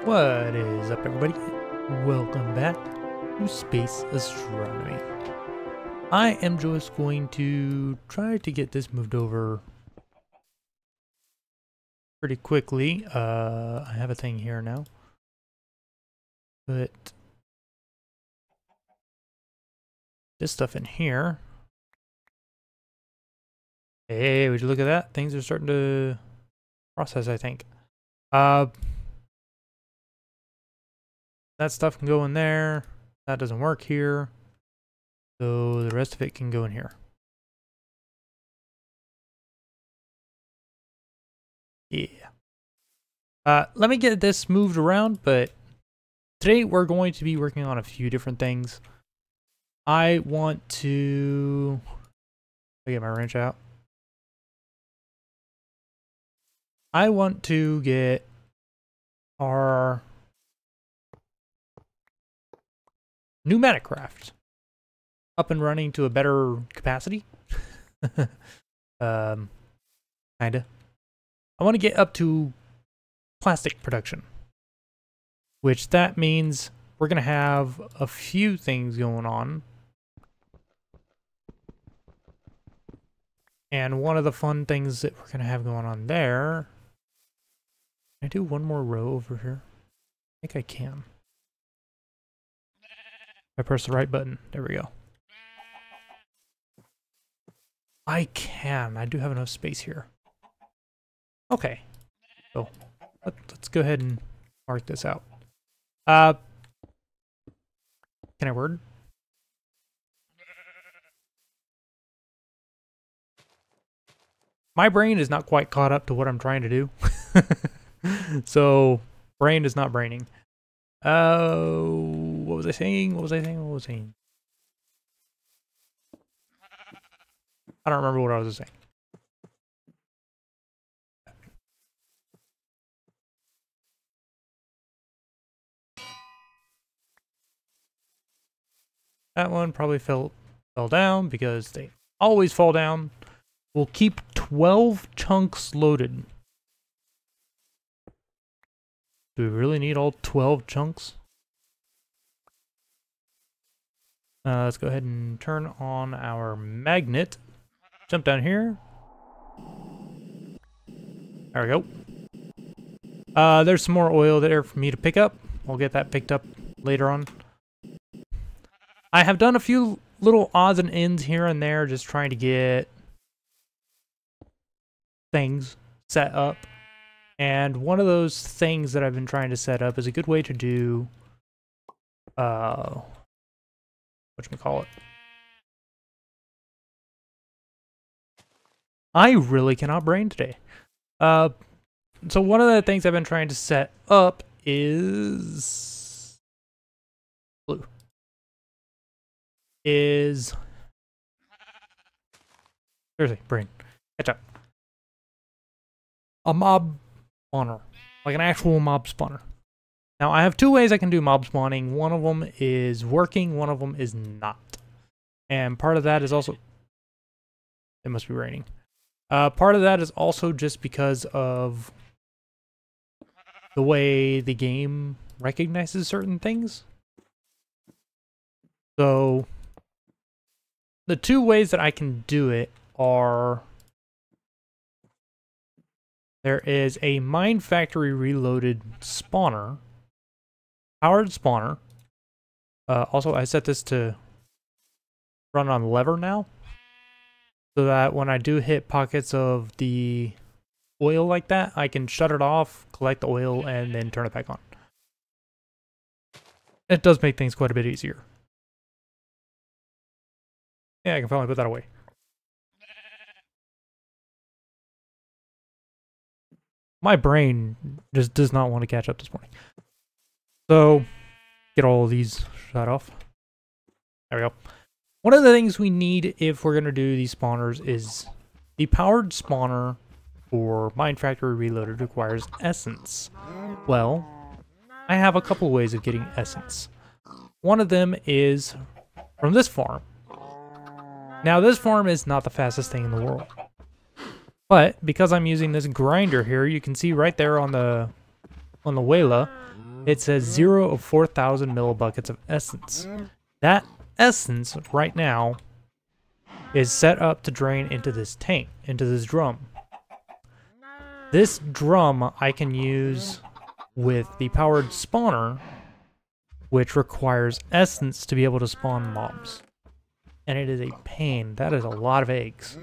What is up, everybody? Welcome back to Space Astronomy. I am just going to try to get this moved over pretty quickly. I have a thing here now. Put this stuff in here. Hey, would you look at that? Things are starting to process, I think. That stuff can go in there. That doesn't work here. So the rest of it can go in here. Yeah. Let me get this moved around, but today we're going to be working on a few different things. I want to get my wrench out. I want to get our new Minecraft up and running to a better capacity. Kinda. I want to get up to plastic production, which that means we're gonna have a few things going on. And one of the fun things that we're gonna have going on there. Can I do one more row over here? I think I can. I press the right button. There we go. I can. I do have enough space here. Okay. So let's go ahead and mark this out. Can I word? My brain is not quite caught up to what I'm trying to do. So brain is not braining. What was I saying? What was I saying? I don't remember what I was saying. That one probably fell down because they always fall down. We'll keep 12 chunks loaded. Do we really need all 12 chunks? Let's go ahead and turn on our magnet. Jump down here. There we go. There's some more oil there for me to pick up. We'll get that picked up later on. I have done a few little odds and ends here and there, just trying to get things set up. And one of those things that I've been trying to set up is a good way to do, whatchamacallit? I really cannot brain today. So one of the things I've been trying to set up is blue. Seriously, brain, catch up. A mob spawner, like an actual mob spawner. Now I have two ways I can do mob spawning. One of them is working, one of them is not. And part of that is also, it must be raining. Part of that is also just because of the way the game recognizes certain things. So the two ways that I can do it are, there is a Mine Factory Reloaded spawner, powered spawner. Also, I set this to run on lever now, so that when I do hit pockets of the oil like that, I can shut it off, collect the oil, and then turn it back on. It does make things quite a bit easier. Yeah, I can finally put that away. My brain just does not want to catch up this morning. So, get all of these shut off. There we go. One of the things we need if we're going to do these spawners is the powered spawner for Mine Factory Reloaded requires essence. Well, I have a couple ways of getting essence. One of them is from this farm. Now, this farm is not the fastest thing in the world. But because I'm using this grinder here, you can see right there on the Wayla, it says 0 of 4,000 millibuckets of essence. That essence right now is set up to drain into this tank, into this drum. This drum I can use with the powered spawner, which requires essence to be able to spawn mobs. And it is a pain. That is a lot of eggs.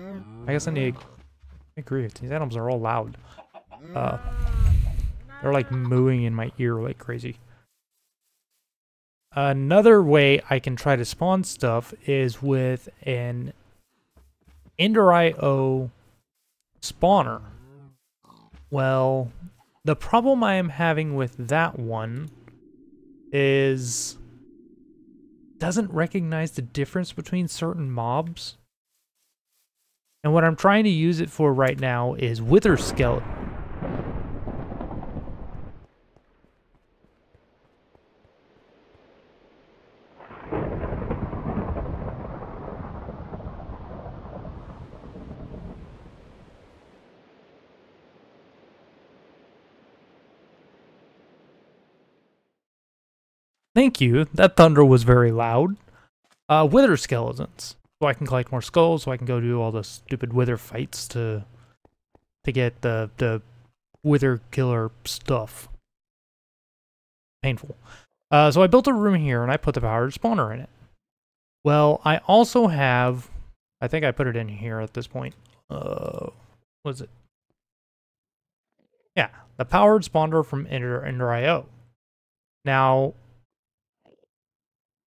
I guess I need... I agree, these animals are all loud. They're like mooing in my ear like crazy. Another way I can try to spawn stuff is with an Ender.io spawner. Well, the problem I am having with that one is doesn't recognize the difference between certain mobs. And what I'm trying to use it for right now is Wither Skeleton. Thank you. That thunder was very loud. Wither skeletons. So I can collect more skulls, so I can go do all the stupid wither fights to get the wither killer stuff. Painful. So I built a room here and I put the powered spawner in it. Well, I also have, I think I put it in here at this point. What is it? Yeah, the powered spawner from Ender.io. Now,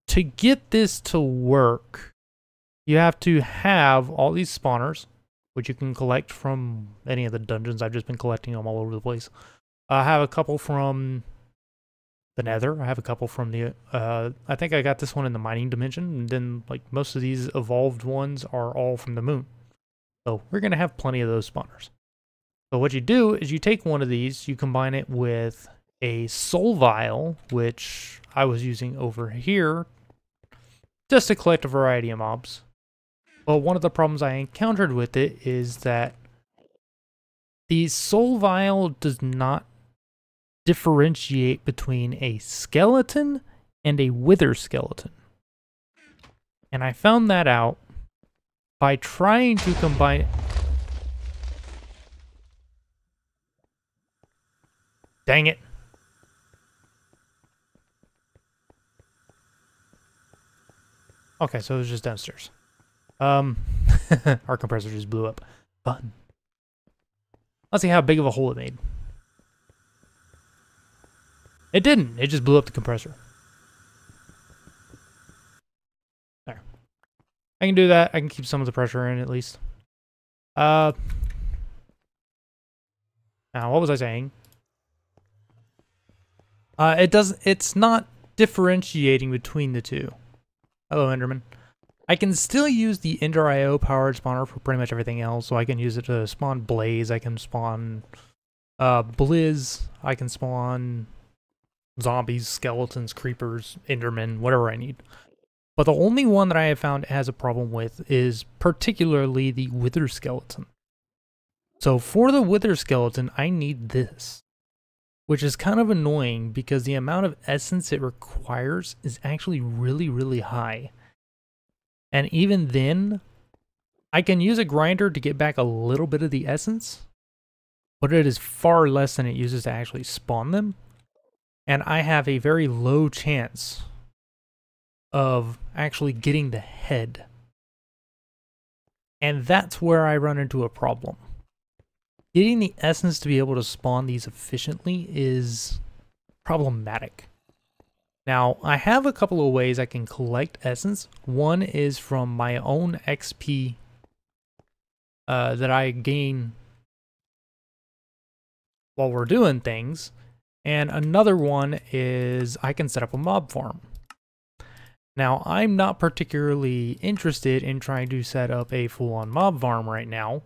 to get this to work, you have to have all these spawners, which you can collect from any of the dungeons. I've just been collecting them all over the place. I have a couple from the Nether. I have a couple from the, I think I got this one in the mining dimension, and then like most of these evolved ones are all from the moon. So we're going to have plenty of those spawners. So what you do is you take one of these, you combine it with a soul vial, which I was using over here, just to collect a variety of mobs. But one of the problems I encountered with it is that the soul vial does not differentiate between a skeleton and a wither skeleton. And I found that out by trying to combine... Dang it. Okay, so it was just downstairs. Our compressor just blew up. Fun. Let's see how big of a hole it made. It didn't. It just blew up the compressor. There. I can do that. I can keep some of the pressure in at least. Now, what was I saying? It's not differentiating between the two. Hello, Enderman. I can still use the Ender.io powered spawner for pretty much everything else. So I can use it to spawn Blaze. I can spawn Blizz. I can spawn zombies, skeletons, creepers, Endermen, whatever I need. But the only one that I have found it has a problem with is particularly the Wither Skeleton. So for the Wither Skeleton, I need this, which is kind of annoying because the amount of essence it requires is actually really, really high. And even then, I can use a grinder to get back a little bit of the essence, but it is far less than it uses to actually spawn them. And I have a very low chance of actually getting the head. And that's where I run into a problem. Getting the essence to be able to spawn these efficiently is problematic. Now, I have a couple of ways I can collect essence. One is from my own XP that I gain while we're doing things. And another one is I can set up a mob farm. Now, I'm not particularly interested in trying to set up a full-on mob farm right now.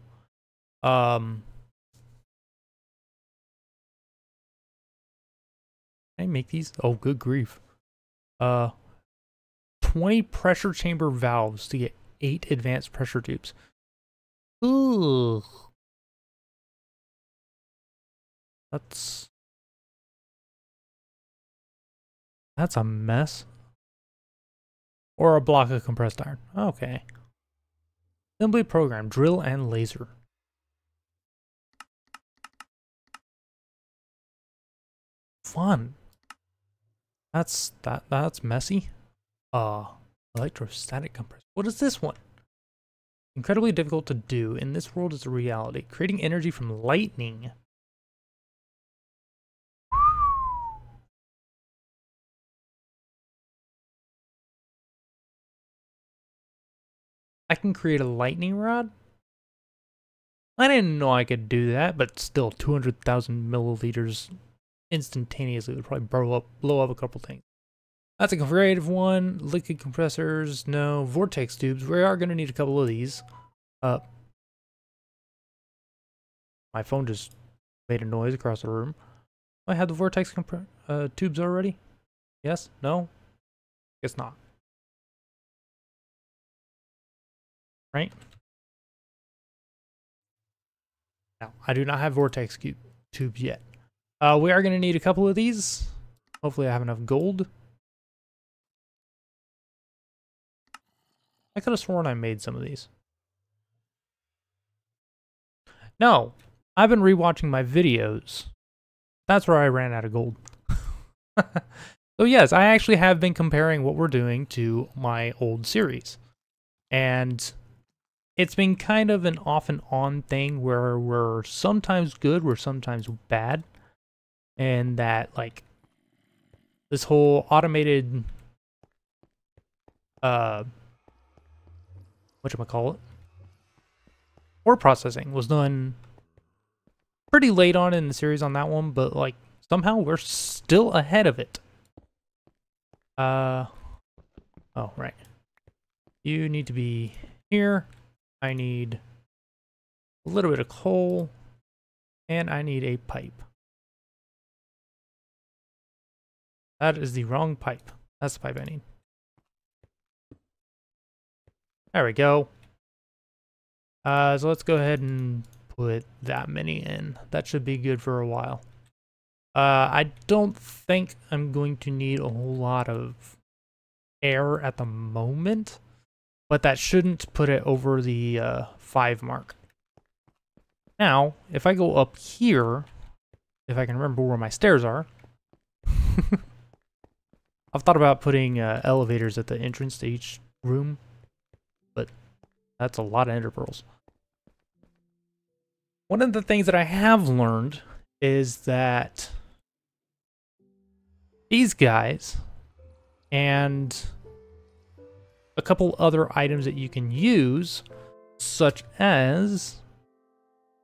Can I make these? Oh, good grief. 20 pressure chamber valves to get 8 advanced pressure tubes. Ooh. That's That's a mess. Or a block of compressed iron. Okay. Assembly program, drill and laser. Fun. That's messy. Electrostatic compressor. What is this one? Incredibly difficult to do. In this world, it's a reality. Creating energy from lightning. I can create a lightning rod? I didn't know I could do that, but still 200,000 milliliters instantaneously would probably blow up a couple things. That's a creative one. Liquid compressors, no. Vortex tubes, we are going to need a couple of these. My phone just made a noise across the room. I have the vortex tubes already? Yes? No? Guess not. Right? No, I do not have vortex tubes yet. We are going to need a couple of these. Hopefully I have enough gold. I could have sworn I made some of these. No, I've been rewatching my videos. That's where I ran out of gold. So yes, I actually have been comparing what we're doing to my old series. And it's been kind of an off and on thing where we're sometimes good, we're sometimes bad. And that, like, this whole automated, whatchamacallit, ore processing was done pretty late on in the series on that one, but, like, somehow we're still ahead of it. Oh, right. You need to be here. I need a little bit of coal, and I need a pipe. That is the wrong pipe. That's the pipe I need. There we go. So let's go ahead and put that many in. That should be good for a while. I don't think I'm going to need a whole lot of air at the moment, but that shouldn't put it over the 5 mark. Now, if I go up here, if I can remember where my stairs are, I've thought about putting elevators at the entrance to each room, but that's a lot of ender pearls. One of the things that I have learned is that these guys and a couple other items that you can use, such as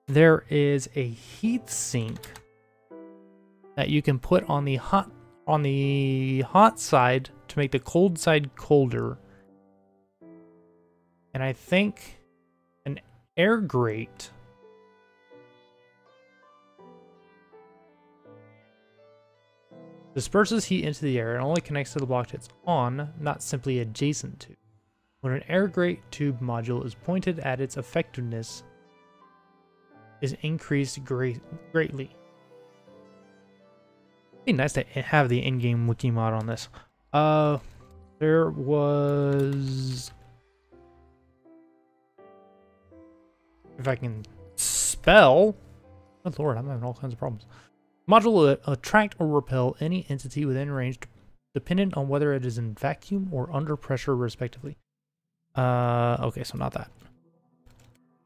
there is a heat sink that you can put on the hot side to make the cold side colder. And I think an air grate disperses heat into the air and only connects to the block it's on, not simply adjacent to. When an air grate tube module is pointed at, its effectiveness is increased greatly. It'd be nice to have the in-game wiki mod on this. There was... If I can spell... Good lord, I'm having all kinds of problems. Module will attract or repel any entity within range dependent on whether it is in vacuum or under pressure, respectively. Okay, so not that.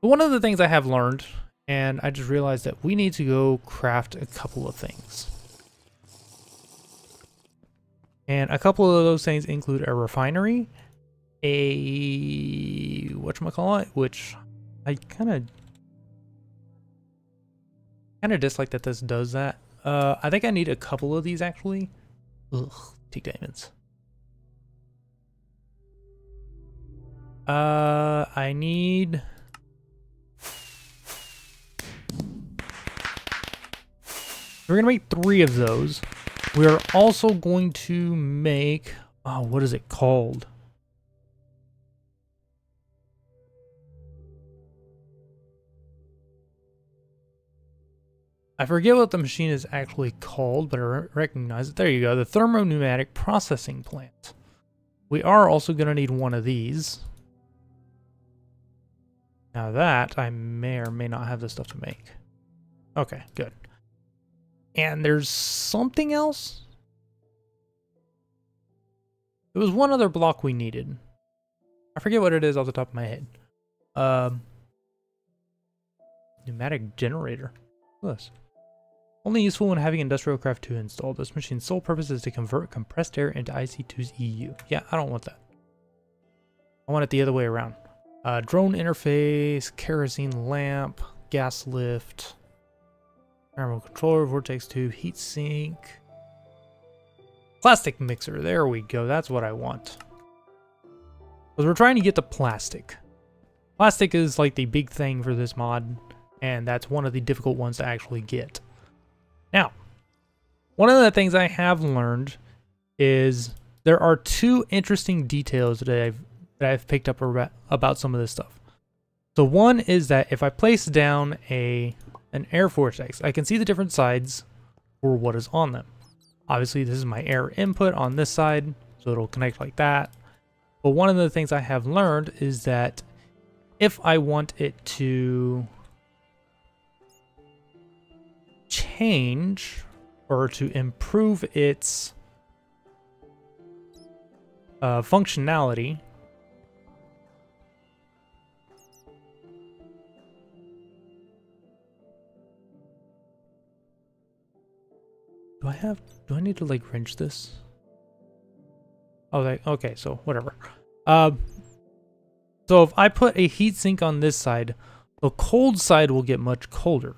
But one of the things I have learned, and I just realized that we need to go craft a couple of things. And a couple of those things include a refinery, a whatchamacallit, which I kind of dislike that this does that. I think I need a couple of these actually. Ugh, take diamonds. I need... We're gonna make 3 of those. We are also going to make... Oh, what is it called? I forget what the machine is actually called, but I recognize it. There you go, the thermopneumatic processing plant. We are also going to need one of these. Now that, I may or may not have the stuff to make. Okay, good. And there's something else? There was one other block we needed. I forget what it is off the top of my head. Pneumatic generator. What's this? Only useful when having Industrial Craft 2 installed. This machine's sole purpose is to convert compressed air into IC2's EU. Yeah, I don't want that. I want it the other way around. Drone interface, kerosene lamp, gas lift, thermal controller, vortex tube, heat sink, plastic mixer. There we go. That's what I want. Because we're trying to get the plastic. Plastic is like the big thing for this mod, and that's one of the difficult ones to actually get. Now, one of the things I have learned is there are two interesting details that I've picked up about some of this stuff. So one is that if I place down an air vortex, I can see the different sides for what is on them. Obviously, this is my air input on this side, so it'll connect like that. But one of the things I have learned is that if I want it to change or to improve its functionality, do I need to like wrench this? Oh, okay, so whatever. So if I put a heatsink on this side, the cold side will get much colder.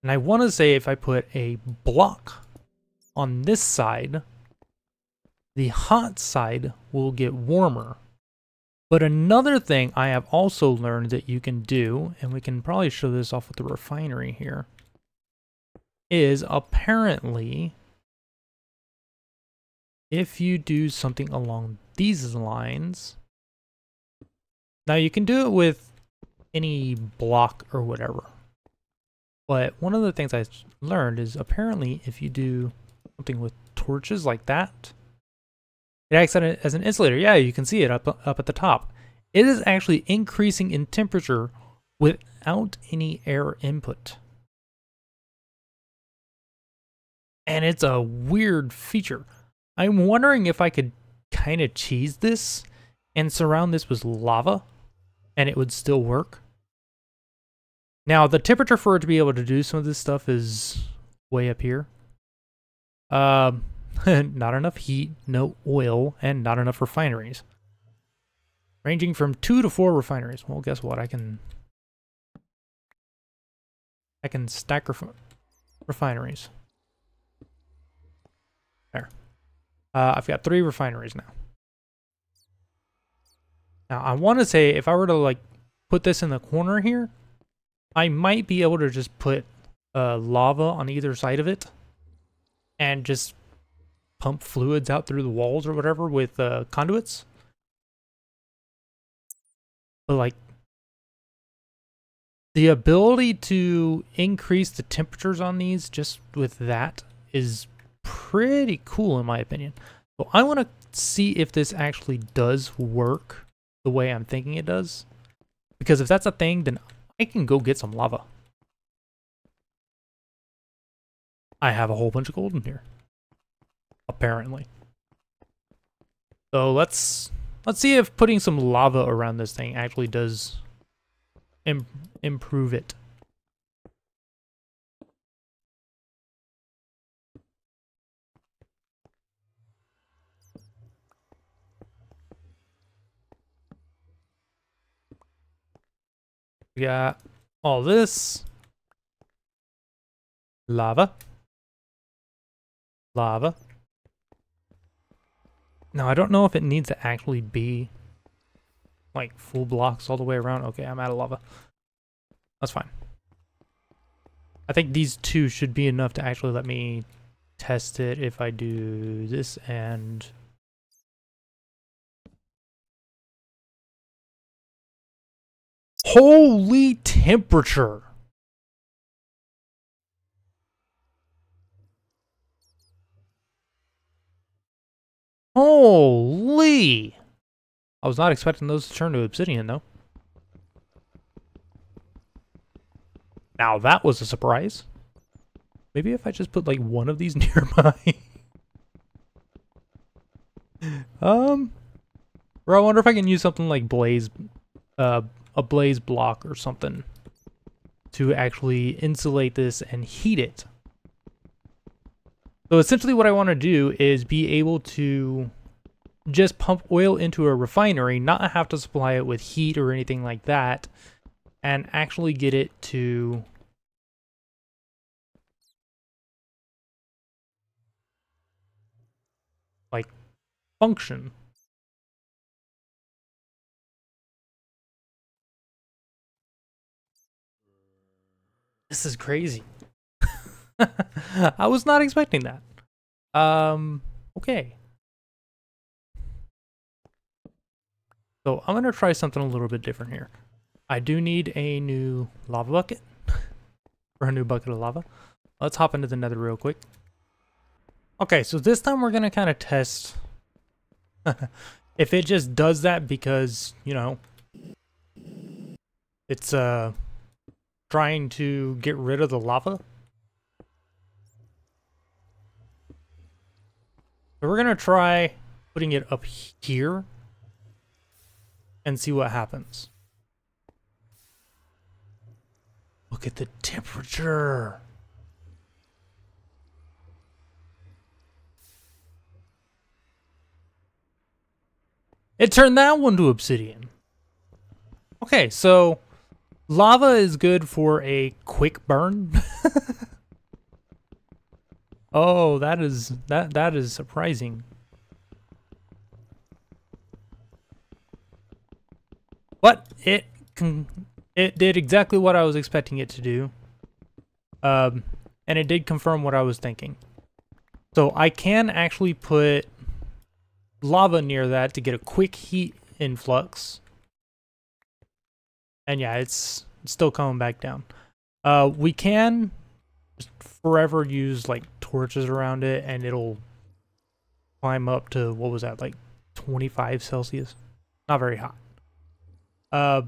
And I want to say if I put a block on this side, the hot side will get warmer. But another thing I have also learned that you can do, and we can probably show this off with the refinery here, is apparently if you do something along these lines, now you can do it with any block or whatever. But one of the things I learned is apparently if you do something with torches like that, it acts as an insulator. Yeah, you can see it up at the top. It is actually increasing in temperature without any air input. And it's a weird feature. I'm wondering if I could kind of cheese this and surround this with lava and it would still work. Now, the temperature for it to be able to do some of this stuff is way up here. Not enough heat, no oil, and not enough refineries. Ranging from 2 to 4 refineries. Well, guess what? I can stack refineries. There. I've got 3 refineries now. Now, I want to say if I were to like put this in the corner here, I might be able to just put lava on either side of it and just pump fluids out through the walls or whatever with conduits. But like the ability to increase the temperatures on these just with that is pretty cool in my opinion. So I want to see if this actually does work the way I'm thinking it does. Because if that's a thing, then I can go get some lava. I have a whole bunch of gold in here. Apparently. So let's see if putting some lava around this thing actually does improve it. We got all this. Lava. Lava. Now, I don't know if it needs to actually be like full blocks all the way around. Okay, I'm out of lava. That's fine. I think these 2 should be enough to actually let me test it if I do this and... Holy temperature! Holy! I was not expecting those to turn to obsidian, though. Now that was a surprise. Maybe if I just put like one of these nearby. Or I wonder if I can use something like a blaze block or something to actually insulate this and heat it. So essentially what I want to do is be able to just pump oil into a refinery, not have to supply it with heat or anything like that, and actually get it to like function. This is crazy. I was not expecting that. Okay. So I'm gonna try something a little bit different here. I do need a new lava bucket. Or a new bucket of lava. Let's hop into the nether real quick. Okay, so this time we're gonna kind of test if it just does that because, you know, it's trying to get rid of the lava. So we're gonna try putting it up here and see what happens. Look at the temperature. It turned that one to obsidian. Okay, so lava is good for a quick burn. Oh, that is surprising. But it did exactly what I was expecting it to do. And it did confirm what I was thinking. So I can actually put lava near that to get a quick heat influx. And yeah, it's still coming back down. We can just forever use like torches around it and it'll climb up to, what was that, like 25 Celsius? Not very hot. I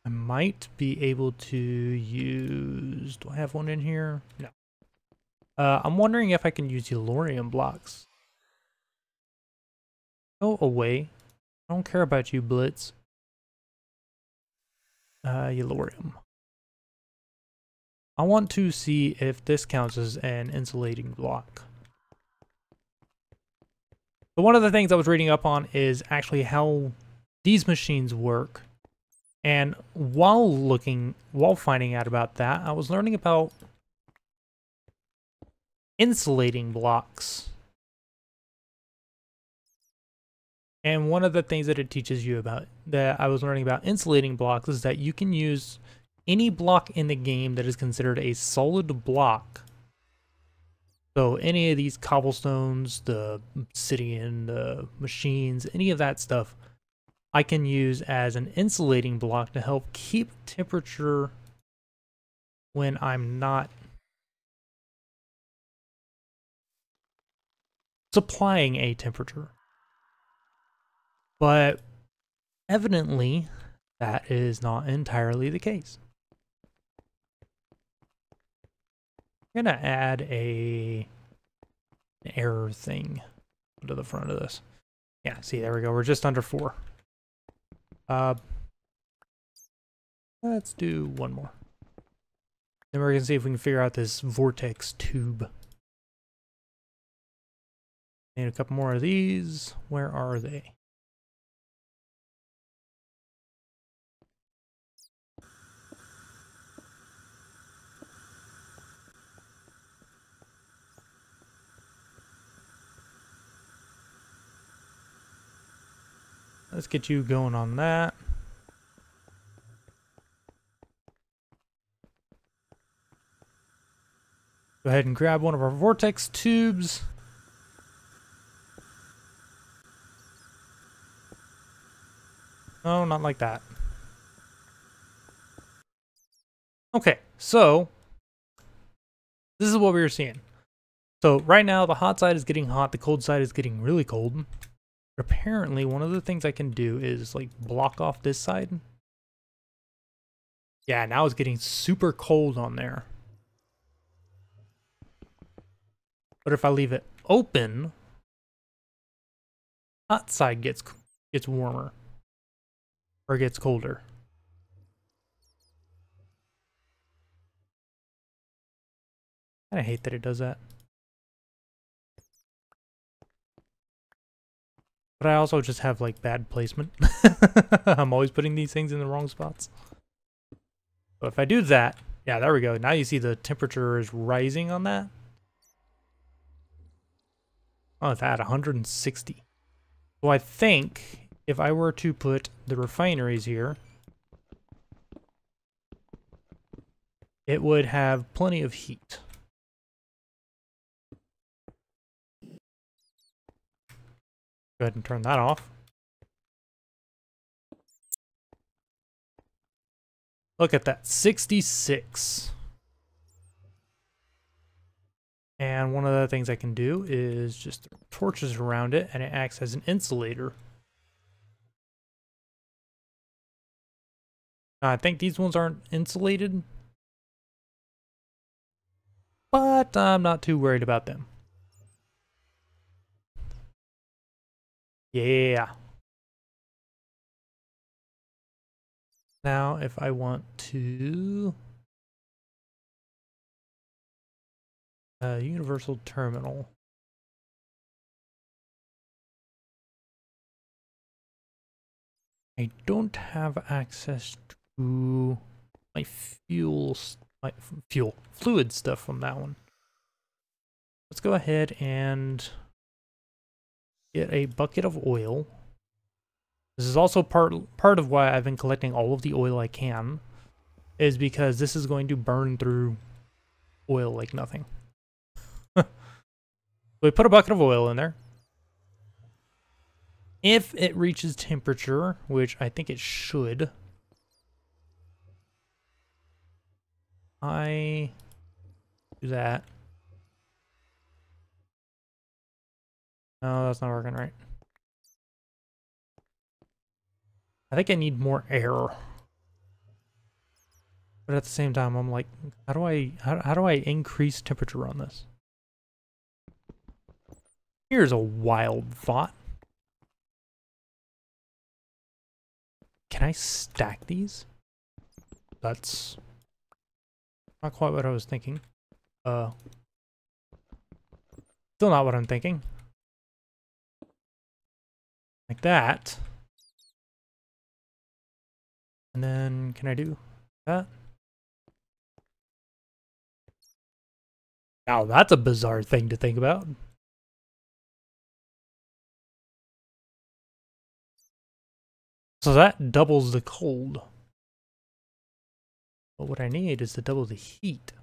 might be able to use, do I have one in here? No. I'm wondering if I can use Yellorium blocks. Go away. I don't care about you, Blitz. Yellorium. I want to see if this counts as an insulating block. So one of the things I was reading up on is actually how these machines work. And while finding out about that, I was learning about insulating blocks. And one of the things that it teaches you about, that I was learning about insulating blocks, is that you can use any block in the game that is considered a solid block. So any of these cobblestones, the obsidian, the machines, any of that stuff, I can use as an insulating block to help keep temperature when I'm not supplying a temperature. But evidently, that is not entirely the case. I'm gonna add an error thing to the front of this. Yeah, see, there we go. We're just under 4. Let's do one more. Then we're gonna see if we can figure out this vortex tube. Need a couple more of these. Where are they? Let's get you going on that. Go ahead and grab one of our vortex tubes. No, not like that. Okay, so this is what we were seeing. So right now the hot side is getting hot, the cold side is getting really cold. But apparently one of the things I can do is like block off this side. Yeah, now it's getting super cold on there. But if I leave it open, hot side gets warmer or gets colder. I hate that it does that. But I also just have like bad placement. I'm always putting these things in the wrong spots. So if I do that, yeah, there we go. Now you see the temperature is rising on that. Oh, it's at 160. So I think if I were to put the refineries here, it would have plenty of heat. Go ahead and turn that off. Look at that, 66. And one of the things I can do is just throw torches around it, and it acts as an insulator. Now, I think these ones aren't insulated, but I'm not too worried about them. Yeah. Now, if I want to... universal terminal. I don't have access to my fluid stuff from that one. Let's go ahead and get a bucket of oil. This is also part of why I've been collecting all of the oil I can, is because this is going to burn through oil like nothing. We put a bucket of oil in there. If it reaches temperature, which I think it should, I do that. No, that's not working right. I think I need more air. But at the same time, I'm like, how do I increase temperature on this? Here's a wild thought. Can I stack these? That's not quite what I was thinking. Still not what I'm thinking. Like that. And then can I do that? Now that's a bizarre thing to think about. So that doubles the cold. But what I need is to double the heat.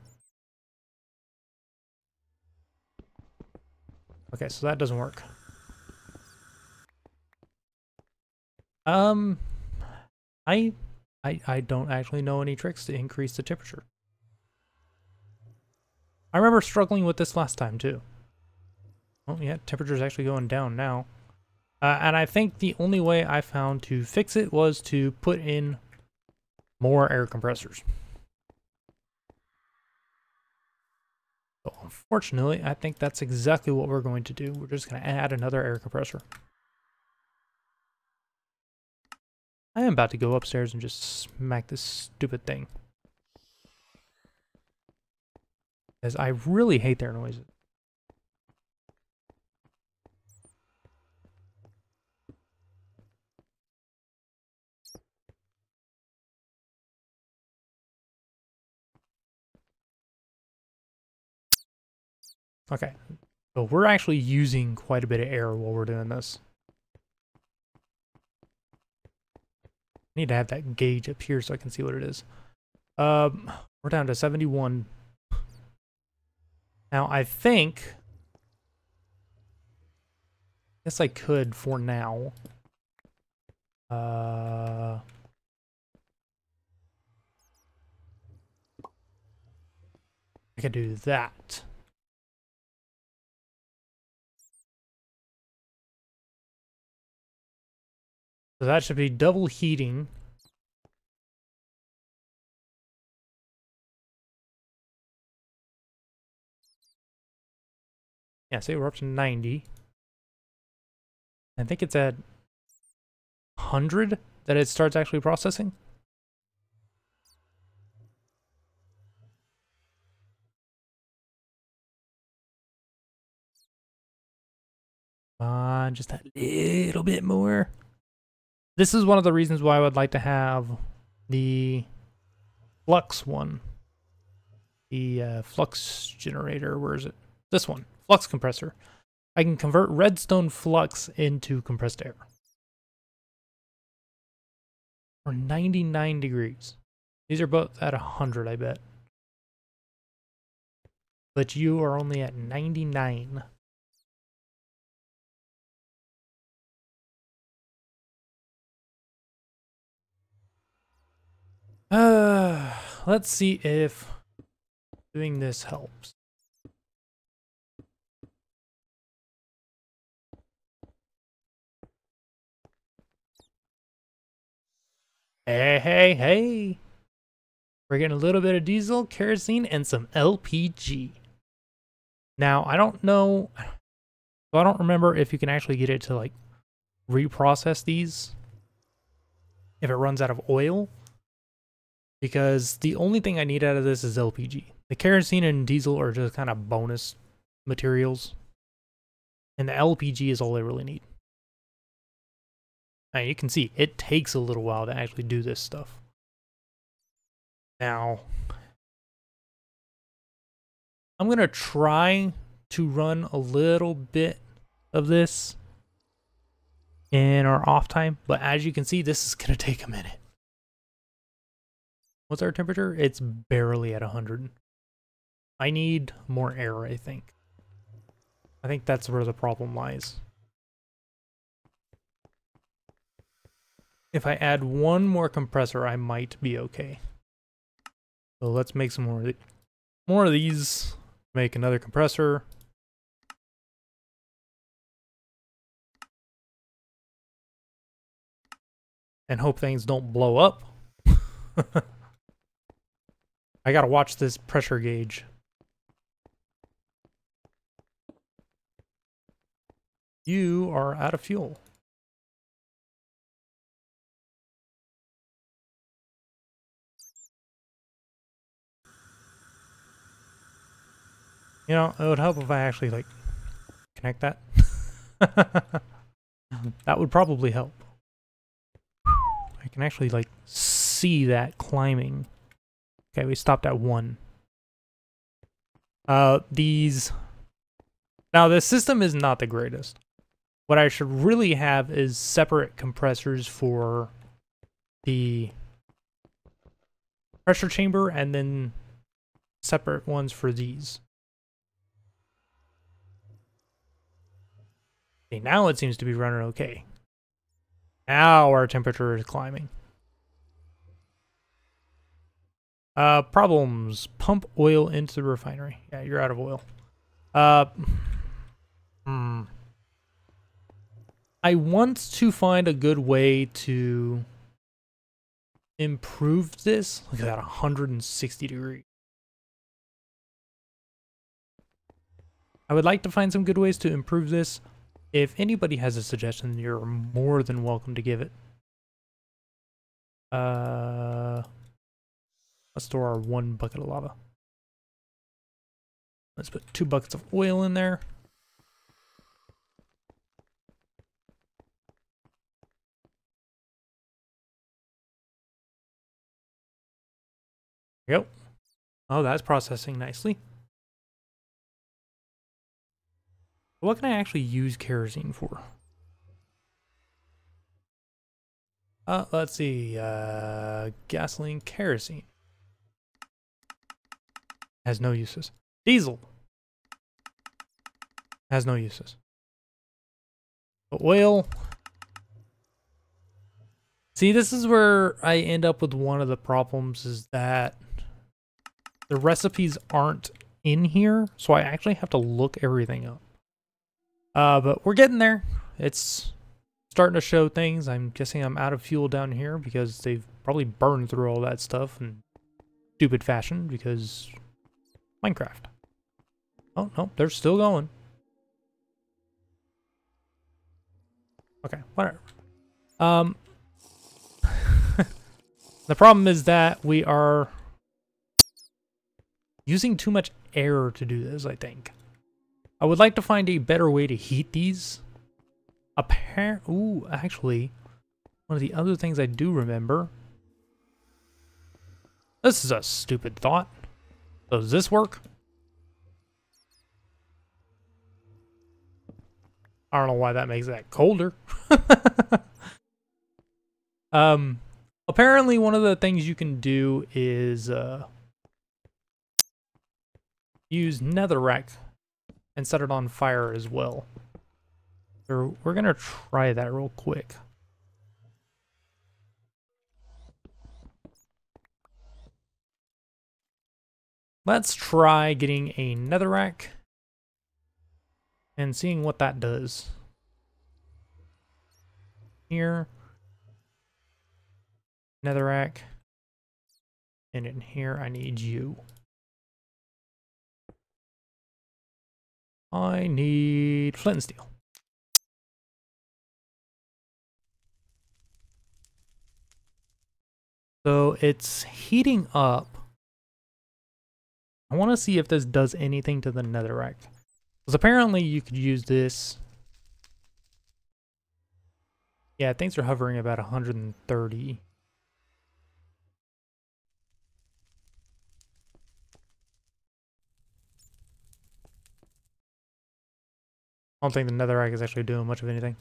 Okay, so that doesn't work. I don't actually know any tricks to increase the temperature. I remember struggling with this last time too. Oh yeah, temperature's actually going down now. And I think the only way I found to fix it was to put in more air compressors. So unfortunately, I think that's exactly what we're going to do. We're just going to add another air compressor. I am about to go upstairs and just smack this stupid thing, because I really hate their noises. Okay, so we're actually using quite a bit of air while we're doing this. I need to have that gauge up here so I can see what it is. We're down to 71. Now, I think... Guess I could for now. I could do that. So that should be double heating. Yeah, say we're up to 90. I think it's at 100 that it starts actually processing. Just a little bit more. This is one of the reasons why I would like to have the flux one. The flux generator, where is it? This one, flux compressor. I can convert redstone flux into compressed air. For 99 degrees. These are both at 100, I bet. But you are only at 99. Let's see if doing this helps. Hey. We're getting a little bit of diesel, kerosene, and some LPG. Now, I don't know. So I don't remember if you can actually get it to like reprocess these if it runs out of oil. Because the only thing I need out of this is LPG. The kerosene and diesel are just kind of bonus materials. And the LPG is all I really need. Now you can see, it takes a little while to actually do this stuff. Now, I'm going to try to run a little bit of this in our off time. But as you can see, this is going to take a minute. What's our temperature? It's barely at 100. I need more air, I think. I think that's where the problem lies. If I add one more compressor, I might be okay. So let's make some more of these. Make another compressor. And hope things don't blow up. I gotta watch this pressure gauge. You are out of fuel. You know, it would help if I actually, like, connect that. That would probably help. I can actually, like, see that climbing. Okay, we stopped at 1. These... Now, the system is not the greatest. What I should really have is separate compressors for the pressure chamber and then separate ones for these. Okay, now it seems to be running okay. Now our temperature is climbing. Problems. Pump oil into the refinery. Yeah, you're out of oil. I want to find a good way to improve this. Look at that, 160 degrees. I would like to find some good ways to improve this. If anybody has a suggestion, you're more than welcome to give it. Let's store our 1 bucket of lava. Let's put 2 buckets of oil in there. There we go. Oh, that's processing nicely. What can I actually use kerosene for? Let's see. Gasoline, kerosene. Has no uses. Diesel. Has no uses. But oil. See, this is where I end up with one of the problems, is that the recipes aren't in here, so I actually have to look everything up. But we're getting there. It's starting to show things. I'm guessing I'm out of fuel down here because they've probably burned through all that stuff in stupid fashion because Minecraft. Oh, no, they're still going. Okay, whatever. The problem is that we are using too much air to do this, I think. I would like to find a better way to heat these. Ooh, actually, one of the other things I do remember. This is a stupid thought. Does this work? I don't know why that makes that colder. Apparently one of the things you can do is use netherrack and set it on fire as well. So we're gonna try that real quick. Let's try getting a netherrack and seeing what that does. Here, netherrack, and in here I need you. I need flint and steel. So it's heating up. I want to see if this does anything to the netherrack. Because apparently you could use this. Yeah, things are hovering about 130. I don't think the netherrack is actually doing much of anything.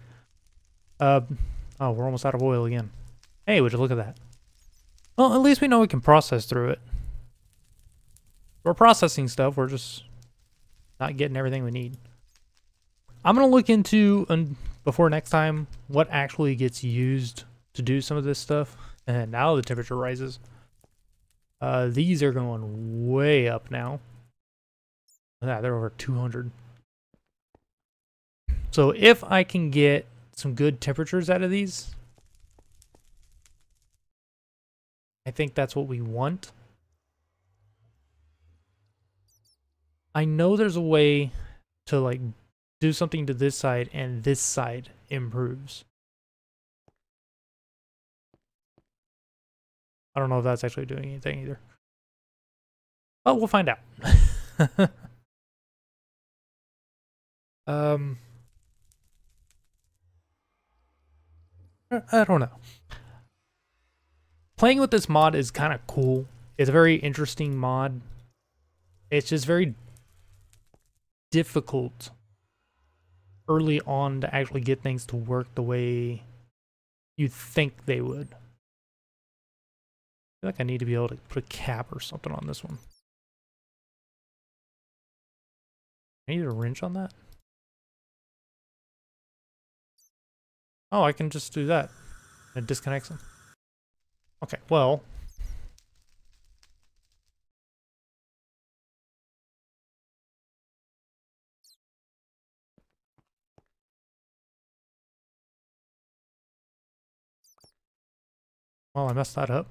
Oh, we're almost out of oil again. Hey, would you look at that? Well, at least we know we can process through it. We're processing stuff, we're just not getting everything we need. I'm going to look into, before next time, what actually gets used to do some of this stuff. And now the temperature rises. These are going way up now. Yeah, they're over 200. So if I can get some good temperatures out of these, I think that's what we want. I know there's a way to like do something to this side and this side improves. I don't know if that's actually doing anything either. Oh, we'll find out. I don't know. Playing with this mod is kind of cool. It's a very interesting mod. It's just very difficult early on to actually get things to work the way you think they would. I feel like I need to be able to put a cap or something on this one. I need a wrench on that. Oh, I can just do that. It disconnects them. Okay, well. Well, I messed that up.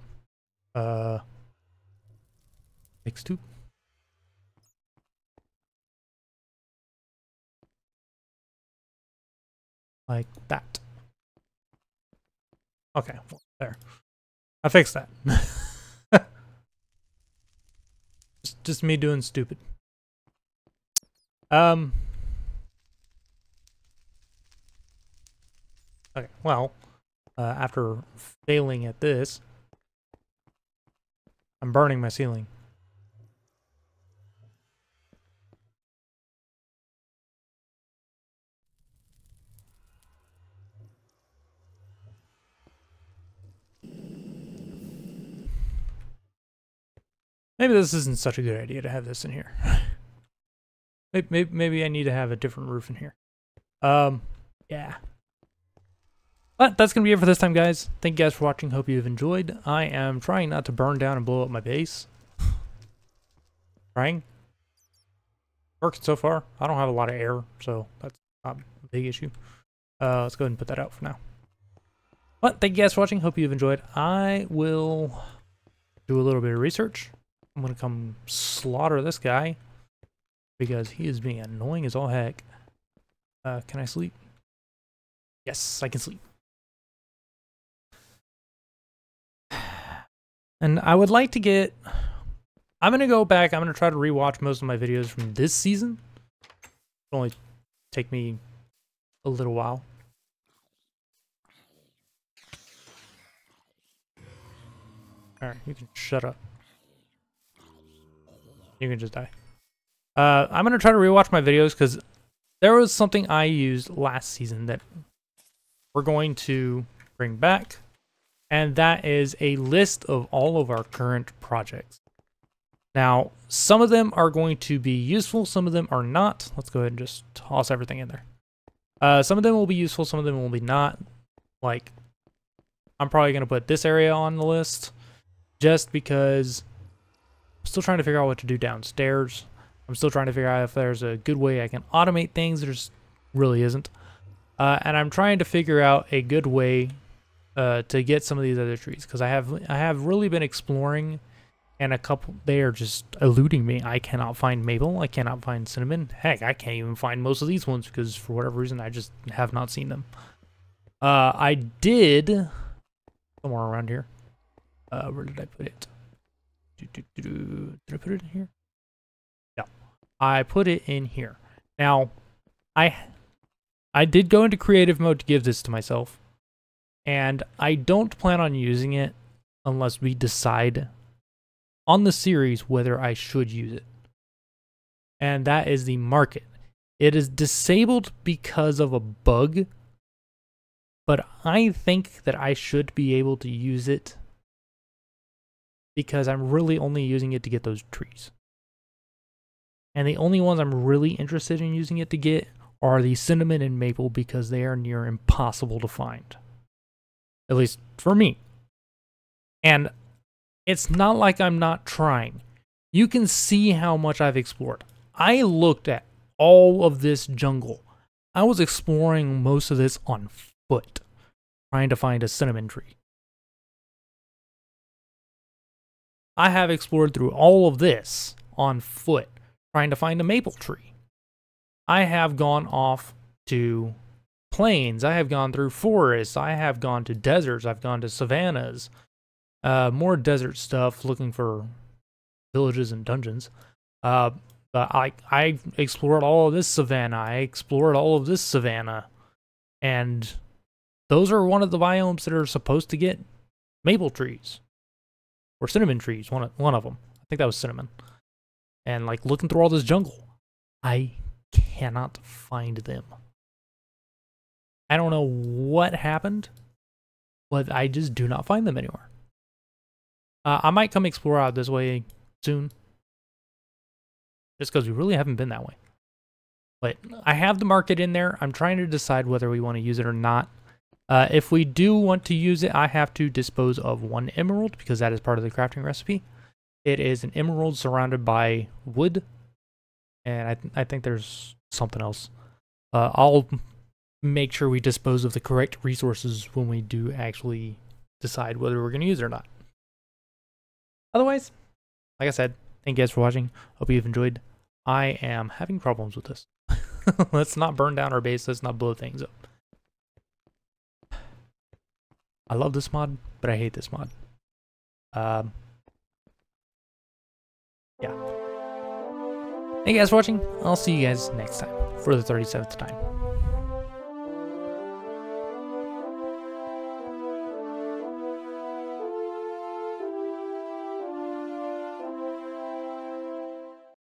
X2. Like that. Okay, well, there. I fixed that. just me doing stupid. Okay, well, after failing at this, I'm burning my ceiling. Maybe this isn't such a good idea to have this in here. Maybe I need to have a different roof in here. Yeah. But that's going to be it for this time, guys. Thank you guys for watching. Hope you've enjoyed. I am trying not to burn down and blow up my base. Trying. Working so far. I don't have a lot of air, so that's not a big issue. Let's go ahead and put that out for now. But thank you guys for watching. Hope you've enjoyed. I will do a little bit of research. I'm going to come slaughter this guy because he is being annoying as all heck. Can I sleep? Yes, I can sleep. And I would like to get... I'm going to go back. I'm going to try to rewatch most of my videos from this season. It'll only take me a little while. Alright, you can shut up. You can just die. I'm going to try to rewatch my videos because there was something I used last season that we're going to bring back. And that is a list of all of our current projects. Now, some of them are going to be useful, some of them are not. Let's go ahead and just toss everything in there. Some of them will be useful, some of them will be not. Like, I'm probably going to put this area on the list just because I'm still trying to figure out what to do downstairs. I'm still trying to figure out if there's a good way I can automate things. There just really isn't. And I'm trying to figure out a good way to get some of these other trees, because I have really been exploring, and a couple, they are just eluding me. I cannot find maple, I cannot find cinnamon, heck, I can't even find most of these ones because for whatever reason I just have not seen them. I did somewhere around here. Where did I put it? Did I put it in here? No, I put it in here. Now, I did go into creative mode to give this to myself. And I don't plan on using it unless we decide on the series whether I should use it. And that is the market. It is disabled because of a bug, but I think that I should be able to use it because I'm really only using it to get those trees. And the only ones I'm really interested in using it to get are the cinnamon and maple because they are near impossible to find. At least for me. And it's not like I'm not trying. You can see how much I've explored. I looked at all of this jungle. I was exploring most of this on foot, trying to find a cinnamon tree. I have explored through all of this on foot, trying to find a maple tree. I have gone off to plains, I have gone through forests, I have gone to deserts, I've gone to savannas, more desert stuff, looking for villages and dungeons. But I explored all of this savanna, I explored all of this savanna, and those are one of the biomes that are supposed to get maple trees, or cinnamon trees, one of them. I think that was cinnamon. And like looking through all this jungle, I cannot find them. I don't know what happened, but I just do not find them anywhere. I might come explore out this way soon, just because we really haven't been that way. But I have the market in there. I'm trying to decide whether we want to use it or not. If we do want to use it, I have to dispose of 1 emerald, because that is part of the crafting recipe. It is an emerald surrounded by wood, and I think there's something else. I'll make sure we dispose of the correct resources when we do actually decide whether we're going to use it or not. Otherwise, like I said, thank you guys for watching. Hope you've enjoyed. I am having problems with this. Let's not burn down our base. Let's not blow things up. I love this mod, but I hate this mod. Yeah. Thank you guys for watching. I'll see you guys next time for the 37th time.